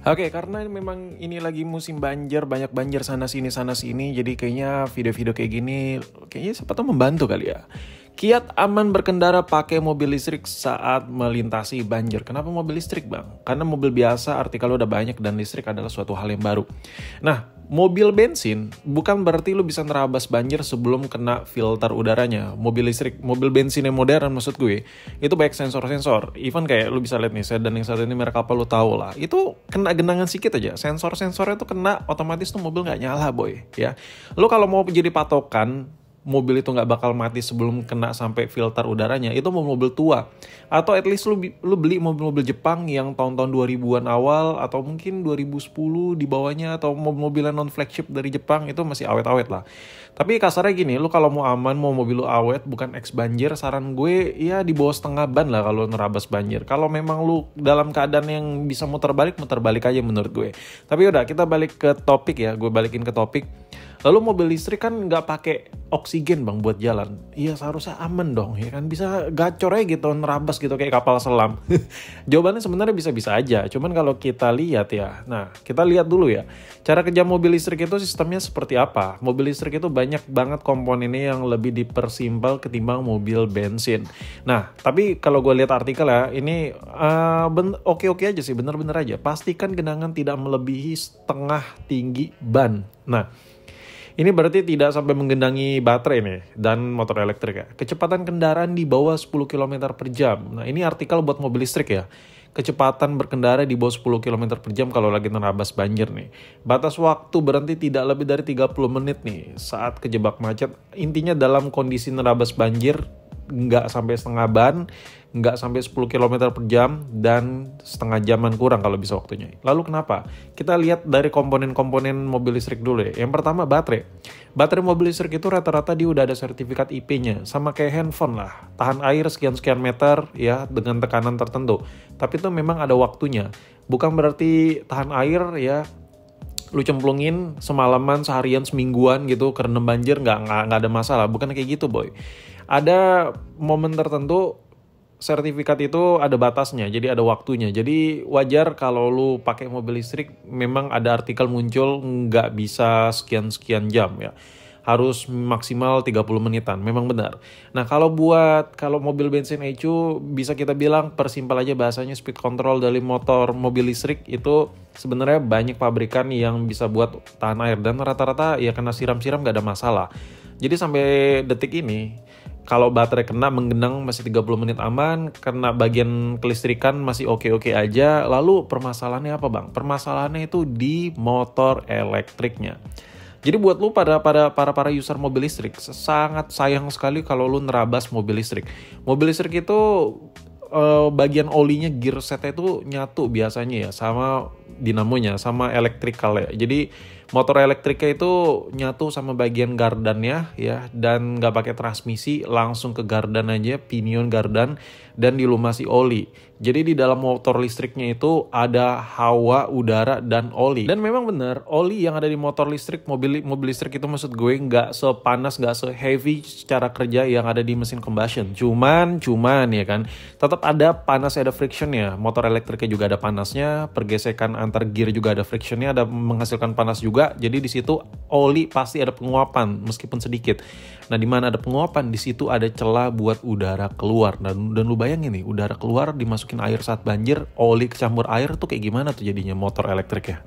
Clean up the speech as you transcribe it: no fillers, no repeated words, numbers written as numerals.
Oke, karena memang ini lagi musim banjir, banyak banjir sana sini, jadi kayaknya video-video kayak gini, kayaknya siapa tahu membantu kali ya. Kiat aman berkendara pakai mobil listrik saat melintasi banjir. Kenapa mobil listrik, Bang? Karena mobil biasa artikel udah banyak dan listrik adalah suatu hal yang baru. Nah, mobil bensin bukan berarti lu bisa nerabas banjir sebelum kena filter udaranya. Mobil listrik, mobil bensin yang modern maksud gue, itu banyak sensor-sensor. Even kayak lu bisa lihat nih, sedan yang satu ini merek apa lu tahu lah. Itu kena genangan sedikit aja, sensor-sensornya tuh kena, otomatis tuh mobil nggak nyala, boy. Ya, lu kalau mau jadi patokan mobil itu nggak bakal mati sebelum kena sampai filter udaranya, itu mobil tua. Atau at least lu beli mobil-mobil Jepang yang tahun-tahun 2000-an awal, atau mungkin 2010 di bawahnya, atau mobil-mobilan non-flagship dari Jepang, itu masih awet-awet lah. Tapi kasarnya gini, lu kalau mau aman, mau mobil lu awet, bukan ex banjir, saran gue ya di bawah setengah ban lah kalau nerabas banjir. Kalau memang lu dalam keadaan yang bisa muter balik aja menurut gue. Tapi udah, kita balik ke topik ya, gue balikin ke topik. Lalu mobil listrik kan nggak pakai oksigen, Bang, buat jalan. Iya, seharusnya aman dong, ya kan? Bisa gacor aja gitu, nerabas gitu kayak kapal selam. Jawabannya sebenarnya bisa-bisa aja. Cuman kalau kita lihat ya, nah kita lihat dulu ya, cara kerja mobil listrik itu sistemnya seperti apa. Mobil listrik itu banyak banget komponennya yang lebih dipersimpel ketimbang mobil bensin. Nah, tapi kalau gue lihat artikel ya, ini oke-oke aja sih, bener-bener aja. Pastikan genangan tidak melebihi setengah tinggi ban. Nah, ini berarti tidak sampai menggenangi baterai nih dan motor elektrik ya. Kecepatan kendaraan di bawah 10 km per jam. Nah, ini artikel buat mobil listrik ya. Kecepatan berkendara di bawah 10 km per jam kalau lagi nerabas banjir nih. Batas waktu berhenti tidak lebih dari 30 menit nih saat kejebak macet. Intinya dalam kondisi nerabas banjir, nggak sampai setengah ban, nggak sampai 10 km per jam, dan setengah jaman kurang kalau bisa waktunya. Lalu kenapa? Kita lihat dari komponen-komponen mobil listrik dulu ya. Yang pertama, baterai. Baterai mobil listrik itu rata-rata dia udah ada sertifikat IP-nya. Sama kayak handphone lah. Tahan air sekian-sekian meter ya dengan tekanan tertentu. Tapi itu memang ada waktunya. Bukan berarti tahan air ya lu cemplungin semalaman, seharian, semingguan gitu karena banjir nggak ada masalah. Bukan kayak gitu, boy. Ada momen tertentu sertifikat itu ada batasnya, jadi ada waktunya. Jadi wajar kalau lu pakai mobil listrik memang ada artikel muncul nggak bisa sekian-sekian jam ya. Harus maksimal 30 menitan, memang benar. Nah, kalau mobil bensin ECU bisa kita bilang persimpel aja bahasanya, speed control dari mobil listrik itu sebenarnya banyak pabrikan yang bisa buat tahan air, dan rata-rata ya kena siram-siram nggak ada masalah. Jadi sampai detik ini, kalau baterai kena menggenang masih 30 menit aman, kena bagian kelistrikan masih oke-oke aja. Lalu permasalahannya apa, Bang? Permasalahannya itu di motor elektriknya. Jadi buat lu para user mobil listrik, sangat sayang sekali kalau lu nerabas mobil listrik. Mobil listrik itu bagian olinya, gear setnya itu nyatu biasanya ya sama dinamonya, sama elektrikal ya. Jadi motor elektriknya itu nyatu sama bagian gardannya ya, dan nggak pakai transmisi, langsung ke gardan aja, pinion gardan, dan dilumasi oli. Jadi di dalam motor listriknya itu ada hawa, udara, dan oli. Dan memang benar, oli yang ada di motor listrik, mobil listrik itu maksud gue nggak sepanas, nggak se-heavy secara kerja yang ada di mesin combustion. Cuman ya kan, tetap ada panas, ada frictionnya. Motor elektriknya juga ada panasnya, pergesekan antar gear juga ada frictionnya, ada menghasilkan panas juga. Jadi di situ oli pasti ada penguapan meskipun sedikit. Nah, di mana ada penguapan, di situ ada celah buat udara keluar. Dan lu bayangin nih, udara keluar dimasukin air saat banjir, oli kecampur air tuh kayak gimana tuh jadinya motor elektrik ya.